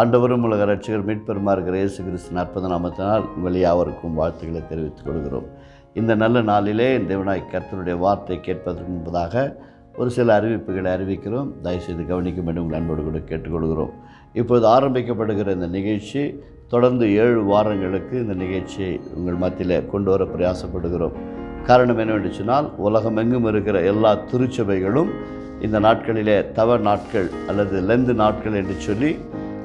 ஆண்டவரும் உலக ரட்சகர் மீட்பெருமா இருக்கிற இயேசு கிறிஸ்துவின் அற்புத நாமத்தினால் உங்கள் யாவருக்கும் வாழ்த்துக்களை தெரிவித்துக் கொள்கிறோம். இந்த நல்ல நாளிலே தேவனாய் கர்த்தருடைய வார்த்தை கேட்பதற்கு முன்பதாக ஒரு சில அறிவிப்புகளை அறிவிக்கிறோம். தயவுசெய்து கவனிக்கும் என்று உங்கள் அன்போடு கூட கேட்டுக்கொள்கிறோம். இப்போது ஆரம்பிக்கப்படுகிற இந்த நிகழ்ச்சி தொடர்ந்து 7 வாரங்களுக்கு இந்த நிகழ்ச்சியை உங்கள் மத்தியில் கொண்டு வர பிரயாசப்படுகிறோம். காரணம் என்னவென்று சொன்னால், உலகமெங்கும் இருக்கிற எல்லா திருச்சபைகளும் இந்த நாட்களிலே தவ நாட்கள் அல்லது லெந்து நாட்கள் என்று சொல்லி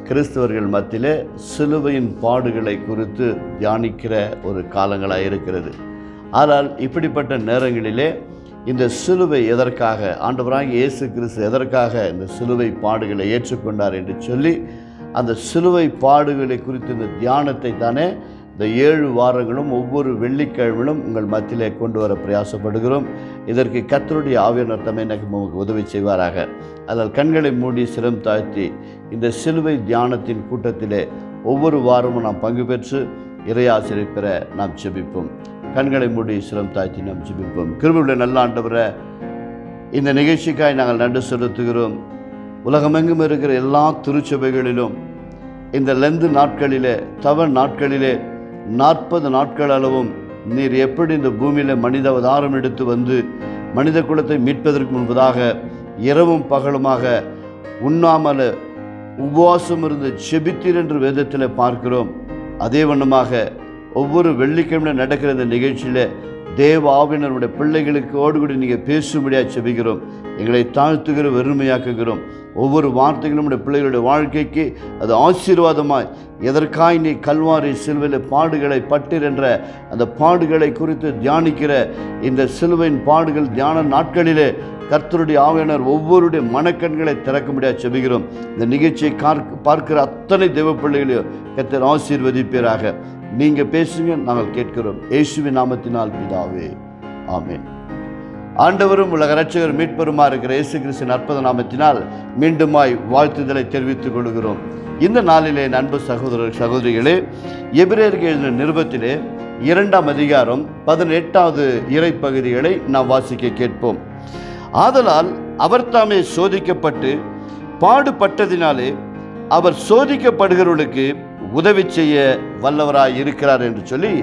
கிறிஸ்தவர்கள் மத்தியிலே சிலுவையின் பாடுகளை குறித்து தியானிக்கிற ஒரு காலங்களாக இருக்கிறது. ஆனால் இப்படிப்பட்ட நேரங்களிலே இந்த சிலுவை எதற்காக, ஆண்டவராகிய இயேசு கிறிஸ்து எதற்காக இந்த சிலுவை பாடுகளை ஏற்றுக்கொண்டார் என்று சொல்லி அந்த சிலுவை பாடுகளை குறித்து இந்த தியானத்தை தானே இந்த 7 வாரங்களும் ஒவ்வொரு வெள்ளிக்கிழமையிலும் உங்கள் மத்தியிலே கொண்டு வர பிரயாசப்படுகிறோம். இதற்கு கர்த்தருடைய ஆவியானவர் தம்மை நமக்கு உதவி செய்வாராக. அதனால் கண்களை மூடி சிரம் தாழ்த்தி இந்த சிலுவை தியானத்தின் கூட்டத்திலே ஒவ்வொரு வாரமும் நாம் பங்கு பெற்று இறையாசிரியை பெற நாம் ஜெபிப்போம். கண்களை மூடி சிரம் தாழ்த்தி நாம் ஜெபிப்போம். கிருபையுள்ள நல்ல ஆண்டவரே, இந்த நிகழ்ச்சிக்காய் நாங்கள் நன்றி செலுத்துகிறோம். உலகமெங்கும் இருக்கிற எல்லா திருச்சபைகளிலும் இந்த லெந்து நாட்களிலே தவ நாட்களிலே 40 நாட்கள் அளவும் நீர் எப்படி இந்த பூமியில் மனித அவதாரம் எடுத்து வந்து மனித குலத்தை மீட்பதற்கு முன்பதாக இரவும் பகலுமாக உண்ணாமல் உபவாசம் இருந்து செபித்தீர் என்று வேதத்தில் பார்க்கிறோம். அதே வண்ணமாக ஒவ்வொரு வெள்ளிக்கிழமை நடக்கிற இந்த நிகழ்ச்சியில் தேவ ஆவியினருடைய பிள்ளைகளுக்கு ஓடுகூடி நீங்கள் பேசும்படியாக செபிக்கிறோம். எங்களை தாழ்த்துகிற வெறுமையாக்குகிறோம். ஒவ்வொரு வார்த்தைகளும் நம்முடைய பிள்ளைகளுடைய வாழ்க்கைக்கு அது ஆசீர்வாதமாய், எதற்காய் நீ கல்வாரி சிலுவையில் பாடுகளை பட்டீர் என்ற அந்த பாடுகளை குறித்து தியானிக்கிற இந்த சிலுவையின் பாடுகள் தியான நாட்களிலே கர்த்தருடைய ஆவியானவர் ஒவ்வொருடைய மனக்கண்களை திறக்க முடியாது செபிக்கிறோம். இந்த நிகழ்ச்சியை பார்க்கிற அத்தனை தேவ பிள்ளைகளையும் கர்த்தர் ஆசீர்வதிப்பீராக. நீங்கள் பேசுங்க, நாங்கள் கேட்கிறோம். இயேசுவின் நாமத்தினால் பிதாவே, ஆமென். ஆண்டவரும் உலக ரட்சகர் மீட்பெருமா இருக்கிற இயேசு கிறிஸ்துவின் அற்புத நாமத்தினால் மீண்டுமாய் வாழ்த்துதலை தெரிவித்துக் கொள்கிறோம். இந்த நாளிலே அன்பு சகோதரர் சகோதரிகளே, எபிரேயருக்கு எழுதின நிருபத்திலே 2ஆம் அதிகாரம் 18வது இறைப்பகுதிகளை நாம் வாசிக்க கேட்போம். ஆதலால் அவர் தாமே சோதிக்கப்பட்டு பாடுபட்டதினாலே அவர் சோதிக்கப்படுகிறவர்களுக்கு உதவி செய்ய வல்லவராய் இருக்கிறார் என்று சொல்லி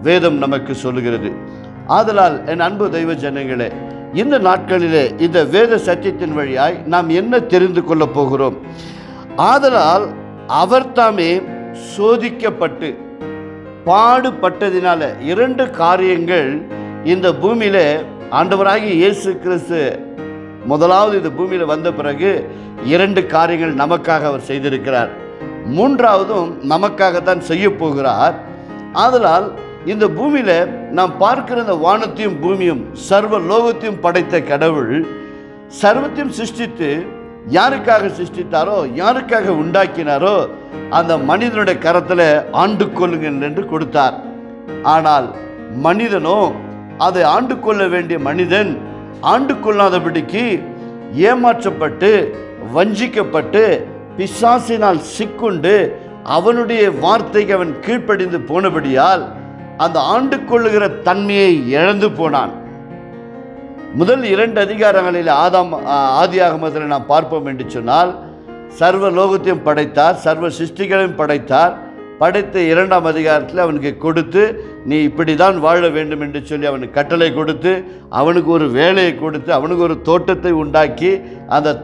வேதம் நமக்கு சொல்லுகிறது. ஆதலால் என் அன்பு தெய்வ ஜனங்களே, இந்த நாட்களிலே இந்த வேத சத்தியத்தின் வழியாய் நாம் என்ன தெரிந்து கொள்ளப் போகிறோம்? ஆதலால் அவர் தாமே சோதிக்கப்பட்டு பாடுபட்டதினால 2 காரியங்கள் இந்த பூமியில ஆண்டவராகிய இயேசு கிறிஸ்து முதலாவது இந்த பூமியில் வந்த பிறகு 2 காரியங்கள் நமக்காக அவர் செய்திருக்கிறார். 3ஆவதும் நமக்காகத்தான் செய்ய போகிறார். ஆதலால் இந்த பூமியில நாம் பார்க்கிற இந்த வானத்தையும் பூமியும் சர்வ லோகத்தையும் படைத்த கடவுள் சர்வத்தையும் சிருஷ்டித்து யாருக்காக சிருஷ்டித்தாரோ, யாருக்காக உண்டாக்கினாரோ அந்த மனிதனுடைய கரத்தில் ஆண்டு கொள்ளுங்கள் என்று கொடுத்தார். ஆனால் மனிதனோ அதை ஆண்டு கொள்ள வேண்டிய மனிதன் ஆண்டு கொள்ளாதபடிக்கு ஏமாற்றப்பட்டு வஞ்சிக்கப்பட்டு பிசாசினால் சிக்குண்டு அவனுடைய வார்த்தைக்கு அவன் கீழ்ப்படிந்து போனபடியால் அந்த ஆண்டு கொள்ளுகிற தன்மையை இழந்து போனான். முதல் 2 அதிகாரங்களில் ஆதியாகமத்தில் நாம் பார்ப்போம் என்று சொன்னால், சர்வ லோகத்தையும் படைத்தார், சர்வ சிருஷ்டிகளையும் படைத்தார். படைத்த 2ஆம் அதிகாரத்தில் அவனுக்கு கொடுத்து நீ இப்படி தான் வாழ வேண்டும் என்று சொல்லி அவனுக்கு கட்டளை கொடுத்து அவனுக்கு ஒரு வேலையை கொடுத்து அவனுக்கு ஒரு தோட்டத்தை உண்டாக்கி அந்த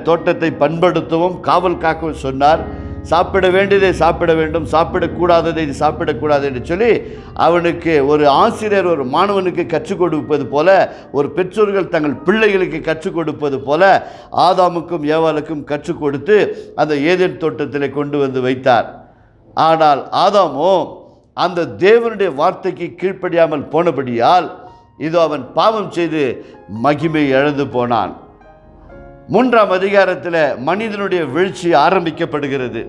தோட்டத்தை பண்படுத்தவும் காவல் காக்கவும் சொன்னார். சாப்பிட வேண்டியதை சாப்பிட வேண்டும், சாப்பிடக்கூடாததை சாப்பிடக்கூடாது என்று சொல்லி அவனுக்கு ஒரு ஆசிரியர் ஒரு மாணவனுக்கு கற்றுக் கொடுப்பது போல, ஒரு பெற்றோர்கள் தங்கள் பிள்ளைகளுக்கு கற்றுக் கொடுப்பது போல ஆதாமுக்கும் ஏவாளுக்கும் கற்றுக் கொடுத்து அந்த ஏதேன் தோட்டத்தில் கொண்டு வந்து வைத்தார். ஆனால் ஆதாமோ அந்த தேவனுடைய வார்த்தைக்கு கீழ்ப்படியாமல் போனபடியால் இதோ அவன் பாவம் செய்து மகிமை இழந்து போனான். 3ஆம் அதிகாரத்தில் மனிதனுடைய வீழ்ச்சி ஆரம்பிக்கப்படுகிறது.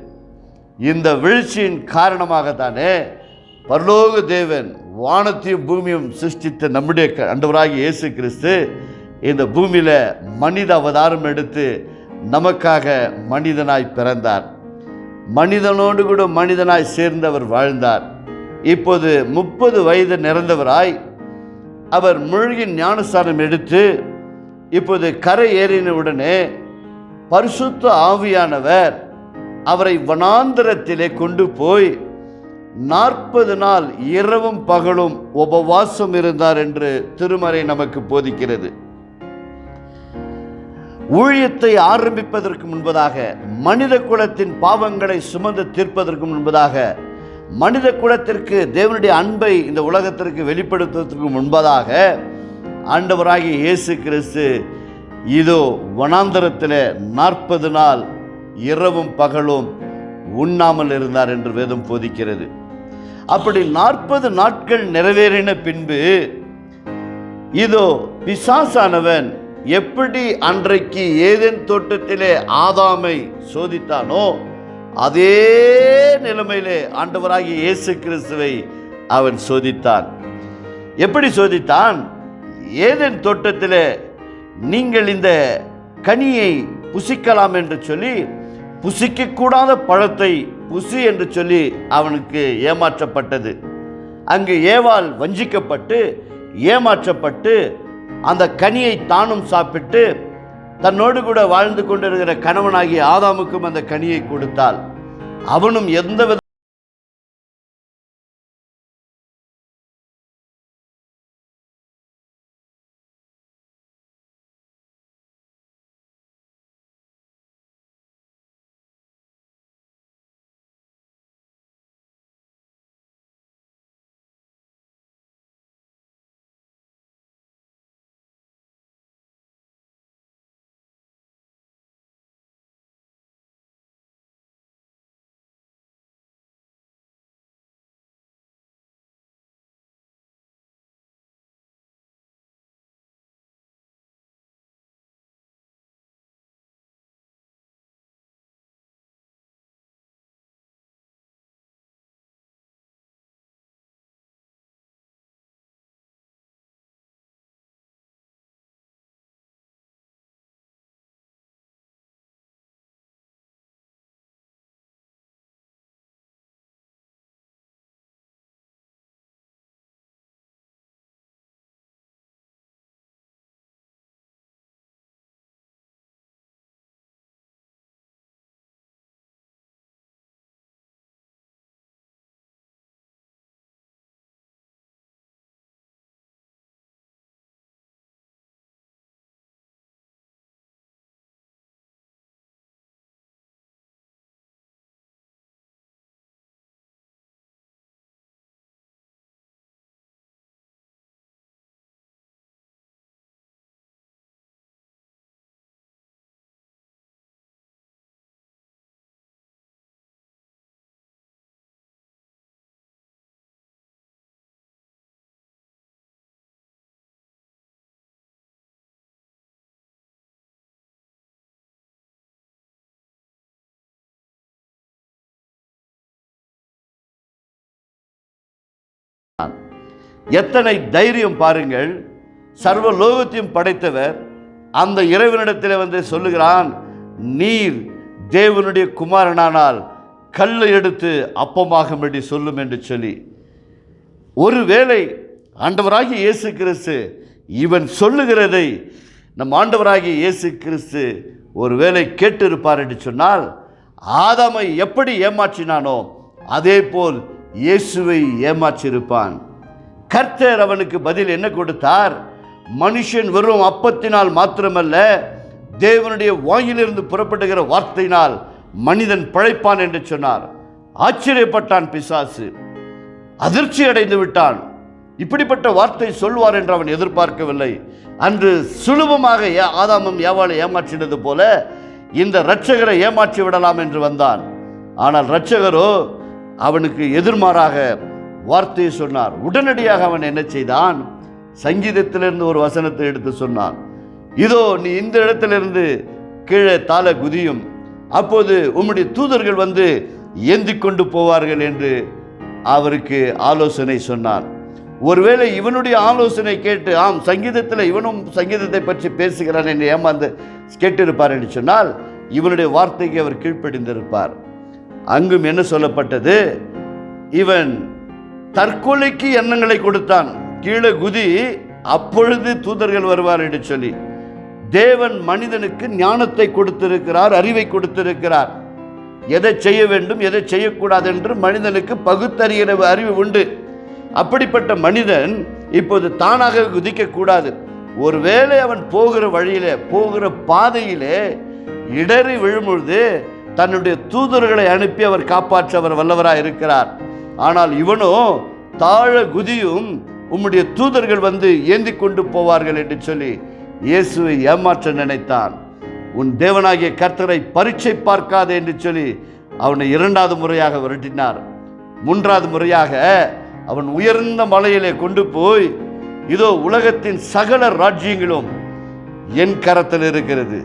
இந்த வீழ்ச்சியின் காரணமாகத்தானே பரலோக தேவன் வானத்தையும் பூமியும் சிருஷ்டித்த நம்முடைய ஆண்டவராகிய இயேசு கிறிஸ்து இந்த பூமியில் மனித அவதாரம் எடுத்து நமக்காக மனிதனாய் பிறந்தார். மனிதனோடு கூட மனிதனாய் சேர்ந்தவர் வாழ்ந்தார். இப்போது 30 வயது நிறந்தவராய் அவர் மூழ்கி ஞானஸ்தானம் எடுத்து இப்போது கரை ஏறின உடனே பரிசுத்த ஆவியானவர் அவரை வனாந்தரத்திலே கொண்டு போய் 40 நாள் இரவும் பகலும் உபவாசம் இருந்தார் என்று திருமறை நமக்கு போதிக்கிறது. ஊழியத்தை ஆரம்பிப்பதற்கு முன்பதாக, மனித குலத்தின் பாவங்களை சுமந்து தீர்ப்பதற்கு முன்பதாக, மனித குலத்திற்கு தேவனுடைய அன்பை இந்த உலகத்திற்கு வெளிப்படுத்துவதற்கு முன்பதாக ஆண்டவராகிய இயேசு கிறிஸ்து இதோ வனாந்தரத்தில் 40 நாள் இரவும் பகலும் உண்ணாமல் இருந்தார் என்று வேதம் போதிக்கிறது. அப்படி 40 நாட்கள் நிறைவேறின பின்பு இதோ பிசாசானவன் எப்படி அன்றைக்கு ஏதேன் தோட்டத்திலே ஆதாமை சோதித்தானோ அதே நிலைமையிலே ஆண்டவராகிய இயேசு கிறிஸ்துவை அவன் சோதித்தான். எப்படி சோதித்தான்? ஏதேன் தோட்டத்திலே நீங்கள் இந்த கனியை புசிக்கலாம் என்று சொல்லி, புசிக்கக்கூடாத பழத்தை புசி என்று சொல்லி அவனுக்கு ஏமாற்றப்பட்டது. அங்கு ஏவாள் வஞ்சிக்கப்பட்டு ஏமாற்றப்பட்டு அந்த கனியை தானும் சாப்பிட்டு தன்னோடு கூட வாழ்ந்து கொண்டிருக்கிற கணவனாகிய ஆதாமுக்கும் அந்த கனியை கொடுத்தாள். அவனும் எந்தவித எத்தனை தைரியம் பாருங்கள்! சர்வ லோகத்தையும் படைத்தவர் அந்த இறைவனிடத்தில் வந்து சொல்லுகிறான், நீர் தேவனுடைய குமாரனானால் கல்லை எடுத்து அப்பமாகும்படி சொல்லும் என்று சொல்லி. ஒருவேளை ஆண்டவராகிய இயேசு கிறிஸ்து இவன் சொல்லுகிறதை நம் ஆண்டவராகிய இயேசு கிறிஸ்து ஒருவேளை கேட்டிருப்பார் என்று சொன்னால், ஆதாமை எப்படி ஏமாற்றினானோ அதே போல் இயேசுவை ஏமாற்றியிருப்பான். கர்த்தர் அவனுக்கு பதில் என்ன கொடுத்தார்? மனுஷன் வெறும் அப்பத்தினால் மாத்திரமல்ல, தேவனுடைய வாயிலிருந்து புறப்படுகிற வார்த்தையினால் மனிதன் பிழைப்பான் என்று சொன்னார். ஆச்சரியப்பட்டான் பிசாசு, அதிர்ச்சி அடைந்து விட்டான். இப்படிப்பட்ட வார்த்தை சொல்வார் என்று அவன் எதிர்பார்க்கவில்லை. அன்று சுலபமாக ஆதாமும் ஏவாளை ஏமாற்றினது போல இந்த இரட்சகரை ஏமாற்றி விடலாம் என்று வந்தான். ஆனால் இரட்சகரோ அவனுக்கு எதிர்மாறாக வார்த்தையை சொன்னார். உடனடியாக அவன் என்ன செய்தான்? சங்கீதத்திலிருந்து ஒரு வசனத்தை எடுத்து சொன்னான். இதோ நீ இந்த இடத்திலிருந்து கீழே தாழ குதியும், அப்போது உம்முடைய தூதர்கள் வந்து ஏந்தி கொண்டு போவார்கள் என்று அவருக்கு ஆலோசனை சொன்னான். ஒருவேளை இவனுடைய ஆலோசனை கேட்டு ஆம் சங்கீதத்தில் இவனும் சங்கீதத்தை பற்றி பேசுகிறான் என்று ஏமாந்து கேட்டிருப்பார் என்று சொன்னால் இவனுடைய வார்த்தைக்கு அவர் கீழ்ப்படிந்திருப்பார். அங்கும் என்ன சொல்லப்பட்டது? இவன் தற்கொலைக்கு எண்ணங்களை கொடுத்தான். கீழே குதி, அப்பொழுது தூதர்கள் வருவார் என்று சொல்லி. தேவன் மனிதனுக்கு ஞானத்தை கொடுத்திருக்கிறார், அறிவை கொடுத்திருக்கிறார். எதை செய்ய வேண்டும் எதை செய்யக்கூடாது என்று மனிதனுக்கு பகுத்தறிகிற அறிவு உண்டு. அப்படிப்பட்ட மனிதன் இப்போது தானாக குதிக்கக்கூடாது. ஒருவேளை அவன் போகிற வழியிலே போகிற பாதையிலே இடறி விழும்பொழுது தன்னுடைய தூதர்களை அனுப்பி அவர் காப்பாற்ற அவர் வல்லவராக இருக்கிறார். ஆனால் இவனோ தாழ குதியும், உம்முடைய தூதர்கள் வந்து ஏந்தி கொண்டு போவார்கள் என்று சொல்லி இயேசுவை ஏமாற்ற நினைத்தான். உன் தேவனாகிய கர்த்தரை பரீட்சை பார்க்காதே என்று சொல்லி அவனை 2வது முறையாக விரட்டினார். 3வது முறையாக அவன் உயர்ந்த மலையிலே கொண்டு போய், இதோ உலகத்தின் சகல ராஜ்யங்களும் என் கரத்தில் இருக்கிறது,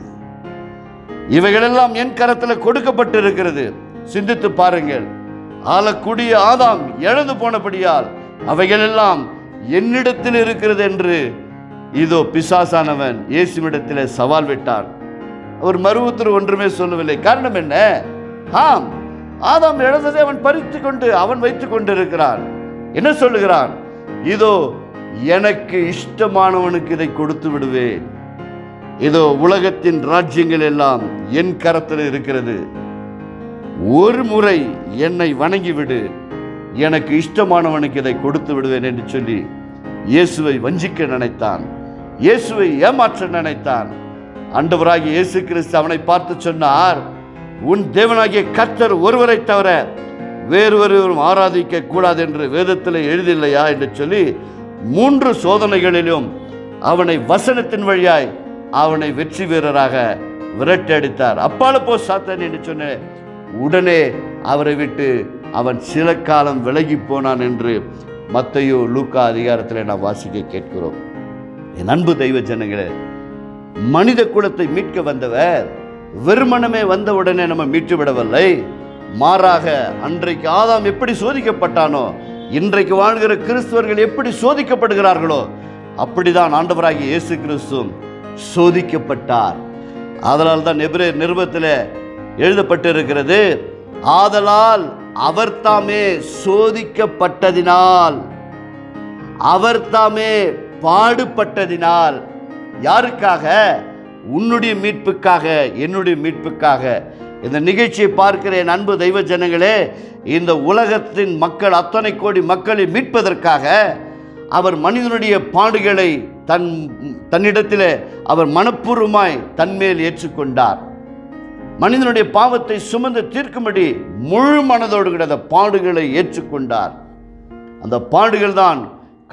இவைகளெல்லாம் என் கரத்தில் கொடுக்கப்பட்டு இருக்கிறது. சிந்தித்து பாருங்கள். ஆளக்கூடிய ஆதாம் இழந்து போனபடியால் அவைகளெல்லாம் என்னிடத்தில் இருக்கிறது என்று இதோ பிசாசானவன் இயேசுவிடத்தில் சவால் விட்டான். அவர் மறு உத்தரவு ஒன்றுமே சொல்லவில்லை. காரணம் என்ன? ஆதாம் இழந்ததை அவன் பறித்து கொண்டு அவன் வைத்துக் கொண்டிருக்கிறான். என்ன சொல்லுகிறான்? இதோ எனக்கு இஷ்டமானவனுக்கு இதை கொடுத்து விடுவேன், இதோ உலகத்தின் ராஜ்யங்கள் எல்லாம் என் கரத்தில் இருக்கிறது, ஒரு முறை என்னை வணங்கிவிடு, எனக்கு இஷ்டமானவனுக்கு இதை கொடுத்து விடுவேன் என்று சொல்லி இயேசுவை வஞ்சிக்க நினைத்தான், இயேசுவை ஏமாற்ற நினைத்தான். ஆண்டவராகிய இயேசு கிறிஸ்து அவனை பார்த்து சொன்னார், உன் தேவனாகிய கர்த்தர் ஒருவரை தவிர வேறொருவரும் ஆராதிக்க கூடாது என்று வேதத்தில் எழுதில்லையா என்று சொல்லி 3 சோதனைகளிலும் அவனை வசனத்தின் வழியாய் அவனை வெற்றி வீரராக விரட்டி அடித்தார். அப்பால போ சாத்தான் என்று சொன்ன உடனே அவரை விட்டு அவன் சில காலம் விலகி போனான் என்று மத்தேயு லூக்கா அதிகாரத்தில் நாம் வாசிக்க கேட்கிறோம். என் அன்பு தெய்வ ஜனங்களே, மனித குலத்தை மீட்க வந்தவர் வெறுமனமே வந்த உடனே நம்ம மீட்டு விடவில்லை. மாறாக அன்றைக்கு ஆதாம் எப்படி சோதிக்கப்பட்டானோ, இன்றைக்கு வாழ்கிற கிறிஸ்தவர்கள் எப்படி சோதிக்கப்படுகிறார்களோ அப்படிதான் ஆண்டவராகிய இயேசு கிறிஸ்து சோதிக்கப்பட்டார். அதனால் தான் எபிரேயர் நிருபத்தில் எழுதப்பட்டிருக்கிறது, ஆதலால் அவர் தாமே சோதிக்கப்பட்டதினால், அவர் தாமே பாடுபட்டதினால். யாருக்காக? உன்னுடைய மீட்புக்காக, என்னுடைய மீட்புக்காக. இந்த நிகழ்ச்சியை பார்க்கிற என் அன்பு தெய்வ ஜனங்களே, இந்த உலகத்தின் மக்கள் அத்தனை கோடி மக்களை மீட்பதற்காக அவர் மனிதனுடைய பாடுகளை தன்னிடத்தில் அவர் மனப்பூர்வமாய் தன்மேல் ஏற்றுக்கொண்டார். மனிதனுடைய பாவத்தை சுமந்து தீர்க்கும்படி முழு மனதோடு கிடந்த பாடுகளை ஏற்றுக்கொண்டார். அந்த பாடுகள் தான்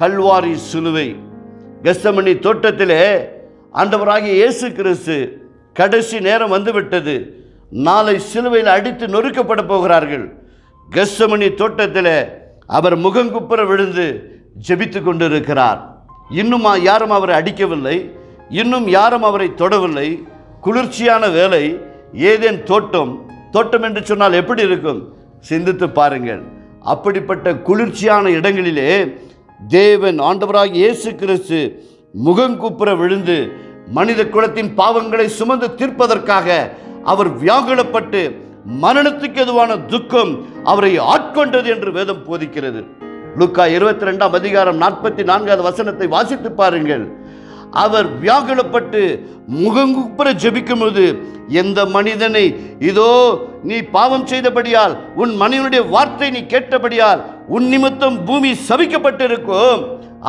கல்வாரி சிலுவை. கெத்செமனி தோட்டத்திலே ஆண்டவராகிய இயேசு கிறிஸ்து கடைசி நேரம் வந்துவிட்டது, நாளை சிலுவையில் அடித்து நொறுக்கப்பட போகிறார்கள். கெத்செமனி தோட்டத்தில் அவர் முகங்குப்புற விழுந்து ஜெபித்து கொண்டிருக்கிறார். இன்னும் யாரும் அவரை அடிக்கவில்லை, இன்னும் யாரும் அவரை தொடவில்லை. குளிர்ச்சியான வேலை. ஏதேன் தோட்டம் என்று சொன்னால் எப்படி இருக்கும்? சிந்தித்து பாருங்கள். அப்படிப்பட்ட குளிர்ச்சியான இடங்களிலே தேவன் ஆண்டவராகிய இயேசு கிறிஸ்து முகங்குப்புற விழுந்து மனித குலத்தின் பாவங்களை சுமந்து தீர்ப்பதற்காக அவர் வியாகுலப்பட்டு மரணத்துக்கு எதுவான துக்கம் அவரை ஆட்கொண்டது என்று வேதம் போதிக்கிறது. லூக்கா 22 அதிகாரம் 44வது வசனத்தை வாசித்து பாருங்கள். அவர் வியாகுலப்பட்டு முகங்குப்புற ஜெபிக்கும் போது, எந்த மனிதனை இதோ நீ பாவம் செய்தபடியால், உன் மனிதனுடைய வார்த்தை நீ கேட்டபடியால் உன் நிமித்தம் பூமி சபிக்கப்பட்டிருக்கும்,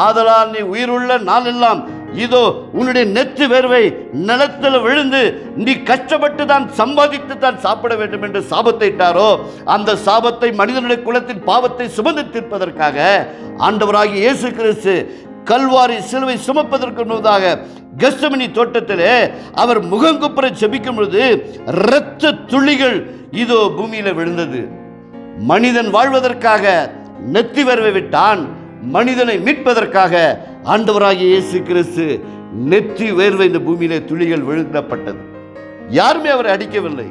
ஆதலால் நீ உயிருள்ள நாளெல்லாம் இதோ உன்னுடைய நெத்து வேர்வை நிலத்தில் விழுந்து நீ கஷ்டப்பட்டு தான் சம்பாதித்து தான் சாப்பிட வேண்டும் என்று சாபத்தை இட்டாரோ, அந்த சாபத்தை மனிதனுடைய குலத்தின் பாவத்தை சுமந்து தீர்ப்பதற்காக ஆண்டவராகிய இயேசு கிறிஸ்து கல்வாரி சிலுவை சுமப்பதற்கு முன்னதாக கெத்செமனி தோட்டத்திலே அவர் முகங்குப்புற ஜெபிக்கும் பொழுது இரத்த துளிகள் இதோ பூமியில விழுந்தது. மனிதன் வாழ்வதற்காக நெத்தி வேர்வை விட்டான், மனிதனை மீட்பதற்காக ஆண்டவராகிய இயேசு கிறிஸ்து நெற்றி வேர்வை இந்த பூமியிலே துளிகள் விழுங்கப்பட்டது. யாருமே அவரை அடிக்கவில்லை.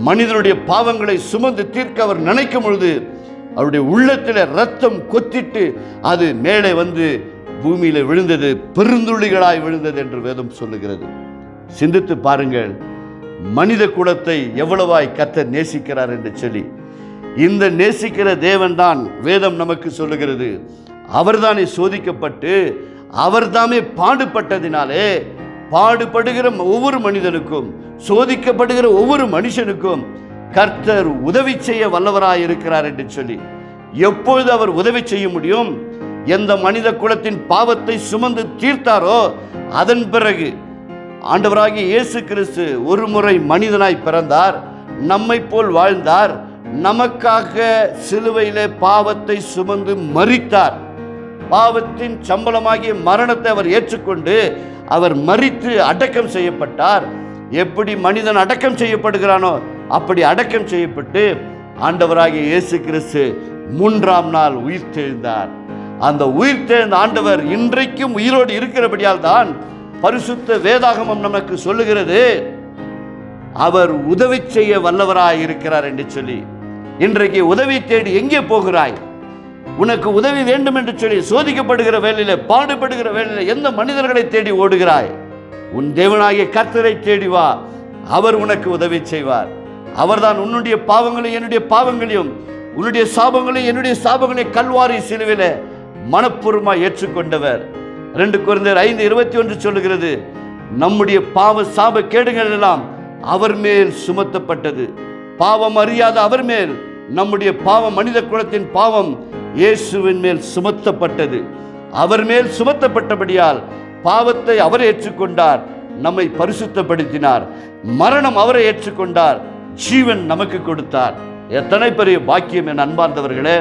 மனிதனுடைய பாவங்களை சுமந்து தீர்க்க அவர் நினைக்கும் பொழுது அவருடைய உள்ளத்தில் ரத்தம் கொத்திட்டு அது மேலே வந்து பூமியில விழுந்தது, பெருந்துளிகளாய் விழுந்தது என்று வேதம் சொல்லுகிறது. சிந்தித்து பாருங்கள், மனித குலத்தை எவ்வளவாய் கர்த்தர் நேசிக்கிறார் என்று சொல்லி. இந்த நேசிக்கிற தேவன் தான் வேதம் நமக்கு சொல்லுகிறது. அவர்தானே சோதிக்கப்பட்டு அவர்தாமே பாடுபட்டதினாலே, பாடுபடுகிற ஒவ்வொரு மனிதனுக்கும், சோதிக்கப்படுகிற ஒவ்வொரு மனுஷனுக்கும் கர்த்தர் உதவி செய்ய வல்லவராய் இருக்கிறார் என்று சொல்லி. எப்பொழுது அவர் உதவி செய்ய முடியும்? எந்த மனித குலத்தின் பாவத்தை சுமந்து தீர்த்தாரோ அதன் பிறகு ஆண்டவராகிய இயேசு கிறிஸ்து ஒரு முறை மனிதனாய் பிறந்தார், நம்மை போல் வாழ்ந்தார், நமக்காக சிலுவையிலே பாவத்தை சுமந்து மரித்தார். பாவத்தின் சம்பளமாகிய மரணத்தை அவர் ஏற்றுக்கொண்டு அவர் மரித்து அடக்கம் செய்யப்பட்டார். எப்படி மனிதன் அடக்கம் செய்யப்படுகிறானோ அப்படி அடக்கம் செய்யப்பட்டு ஆண்டவராகிய இயேசு கிறிஸ்து 3ஆம் நாள் உயிர்த்தெழுந்தார். அந்த உயிர்த்தெழுந்த ஆண்டவர் இன்றைக்கும் உயிரோடு இருக்கிறபடியால் தான் பரிசுத்த வேதாகமம் நமக்கு சொல்லுகிறது, அவர் உதவி செய்ய வல்லவராய் இருக்கிறார் என்று சொல்லி. இன்றைக்கு உதவி தேடி எங்கே போகிறாய்? உனக்கு உதவி வேண்டும் என்று சொல்லி சோதிக்கப்படுகிற வேளையில, பாடுபடுகிற வேளையில எந்த மனிதர்களை தேடி ஓடுகிறாய்? உன் தேவனாகிய கர்த்தரை தேடி வா, அவர் உனக்கு உதவி செய்வார். அவர்தான் உன்னுடைய பாவங்களையும் என்னுடைய பாவங்களையும், உன்னுடைய சாபங்களையும் என்னுடைய சாபங்களையும் கல்வாரி சிலுவையில மனப்பூர்வமாய் ஏற்றுக்கொண்டவர். 2 கொரிந்தியர் 5:21 சொல்லுகிறது, நம்முடைய பாவ சாப கேடுகள் எல்லாம் அவர் மேல் சுமத்தப்பட்டது. பாவம் அறியாத அவர் மேல் நம்முடைய பாவம், மனித குலத்தின் பாவம் இயேசுவின் மேல் சுமத்தப்பட்டது. அவர் மேல் சுமத்தப்பட்டபடியால் பாவத்தை அவர் ஏற்றுக்கொண்டார், நம்மை பரிசுத்தப்படுத்தினார். மரணம் அவரை ஏற்றுக்கொண்டார், ஜீவன் நமக்கு கொடுத்தார். எத்தனை பெரிய பாக்கியம் என் அன்பார்ந்தவர்களே!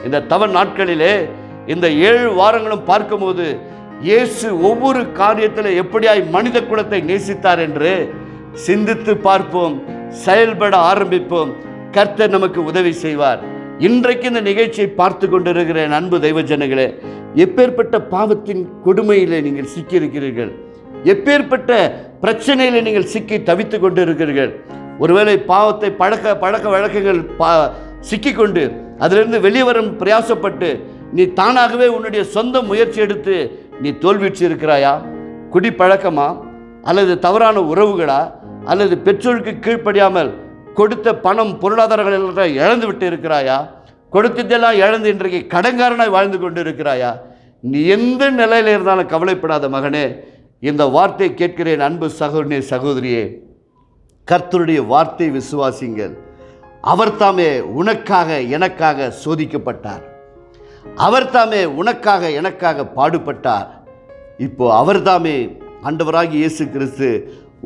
இந்த தவ நாட்களிலே இந்த 7 வாரங்களும் பார்க்கும்போது இயேசு ஒவ்வொரு காரியத்தில் எப்படியாய் மனித குலத்தை நேசித்தார் என்று சிந்தித்து பார்ப்போம், செயல்பட ஆரம்பிப்போம். கர்த்தர் நமக்கு உதவி செய்வார். இன்றைக்கு இந்த நிகழ்ச்சியை பார்த்து கொண்டிருக்கிற அன்பு தெய்வ ஜனங்களே, எப்பேற்பட்ட பாவத்தின் கொடுமையிலே நீங்கள் சிக்கியிருக்கிறீர்கள், எப்பேற்பட்ட பிரச்சனையிலே நீங்கள் சிக்கி தவித்து கொண்டு இருக்கிறீர்கள். ஒருவேளை பாவத்தை பழக்க வழக்கங்கள் சிக்கிக்கொண்டு அதிலிருந்து வெளிவரும் பிரயாசப்பட்டு நீ தானாகவே உன்னுடைய சொந்த முயற்சி எடுத்து நீ தோல்விச்சு இருக்கிறாயா? குடி பழக்கமா, அல்லது தவறான உறவுகளா, அல்லது பெற்றோருக்கு கீழ்ப்படியாமல் கொடுத்த பணம் பொருளாதாரங்கள் எல்லாம் இழந்து விட்டு இருக்கிறாயா? கொடுத்ததெல்லாம் இழந்து இன்றைக்கு கடன்காரனாய் வாழ்ந்து கொண்டு இருக்கிறாயா? நீ எந்த நிலையில் இருந்தாலும் கவலைப்படாத மகனே, இந்த வார்த்தை கேட்கிறேன் அன்பு சகோதரனே, சகோதரியே, கர்த்தருடைய வார்த்தை விசுவாசிங்கள். அவர் தாமே உனக்காக எனக்காக சோதிக்கப்பட்டார், அவர் தாமே உனக்காக எனக்காக பாடுபட்டார். இப்போ அவர் தாமே ஆண்டவராகிய இயேசு கிறிஸ்து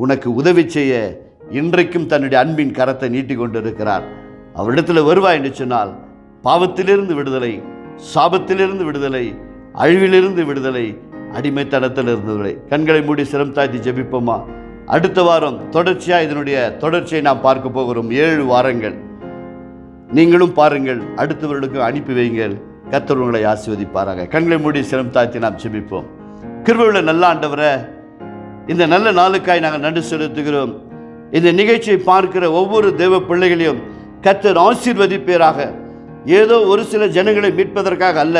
உனக்கு உதவி செய்ய இன்றைக்கும் தன்னுடைய அன்பின் கரத்தை நீட்டி கொண்டிருக்கிறார். அவரிடத்தில் வருவாய் என்று சொன்னால் பாவத்திலிருந்து விடுதலை, சாபத்திலிருந்து விடுதலை, அழிவிலிருந்து விடுதலை, அடிமைத்தனத்திலிருந்து விடுதலை. கண்களை மூடி சிரம் தாழ்த்தி ஜெபிப்போமா? அடுத்த வாரம் தொடர்ச்சியாக இதனுடைய தொடர்ச்சியை நாம் பார்க்க போகிறோம். 7 வாரங்கள் நீங்களும் பாருங்கள், அடுத்தவர்களுக்கு அனுப்பி வையுங்கள். கர்த்தர் உங்களை ஆசீர்வதிப்பாராக. கண்களை மூடி சிரம் தாழ்த்தி நாம் ஜெபிப்போம். கிருபையுள்ள நல்ல ஆண்டவரே, இந்த நல்ல நாளுக்காய் நாங்கள் நன்றி செலுத்துகிறோம். இந்த நிகழ்ச்சியை பார்க்கிற ஒவ்வொரு தேவ பிள்ளைகளையும் கர்த்தர் ஆசீர்வதிப்பீராக. ஏதோ ஒரு சில ஜனங்களை மீட்பதற்காக அல்ல,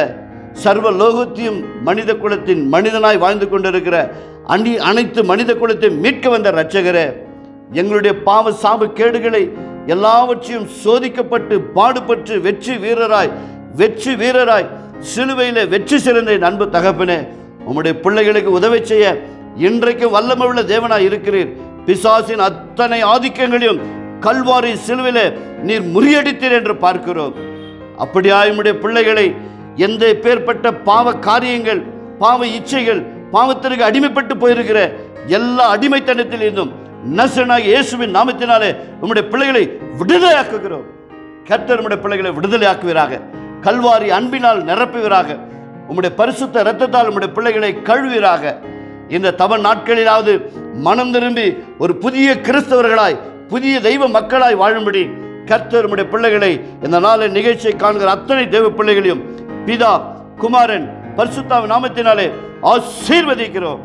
சர்வ லோகத்தையும் மனித குலத்தின் மனிதனாய் வாழ்ந்து கொண்டிருக்கிற அனைத்து மனித குலத்தை மீட்க வந்த இரட்சகரே, எங்களுடைய பாவ சாப கேடுகளை எல்லாவற்றையும் சோதிக்கப்பட்டு பாடுபட்டு வெற்றி வீரராய் சிலுவையில் வெற்றி சிறந்த அன்பு தகப்பனே, உம்முடைய பிள்ளைகளுக்கு உதவி செய்ய இன்றைக்கு வல்லமையுள்ள தேவனாய் இருக்கிறீர். பிசாசின் அத்தனை ஆதிக்கங்களையும் கல்வாரி சிலுவையிலே நீர் முறியடித்தீர் என்று பார்க்கிறோம். அப்படியாய் உம்முடைய பிள்ளைகளை எந்த பேர்பட்ட பாவ காரியங்கள், பாவ இச்சைகள், பாவத்திற்கு அடிமைப்பட்டு போயிருக்கிற எல்லா அடிமைத்தனத்தில் இருந்தும் நசரேயனாகிய இயேசுவின் நாமத்தினாலே உம்முடைய பிள்ளைகளை விடுதலையாக்குகிறோம். கர்த்தர் உம்முடைய பிள்ளைகளை விடுதலையாக்குவீராக, கல்வாரி அன்பினால் நிரப்புவீராக, உம்முடைய பரிசுத்த இரத்தத்தால் உம்முடைய பிள்ளைகளை கழுவீராக. இந்த தவ நாட்களிலாவது மனம் திரும்பி ஒரு புதிய கிறிஸ்தவர்களாய், புதிய தெய்வ மக்களாய் வாழும்படி கர்த்தர் உம்முடைய பிள்ளைகளை இந்த நாளின் நிகழ்ச்சியை காண்கிற அத்தனை தெய்வ பிள்ளைகளையும் பிதா, குமாரன், பரிசுத்தாவின் நாமத்தினாலே ஆசீர்வதிக்கிறோம்.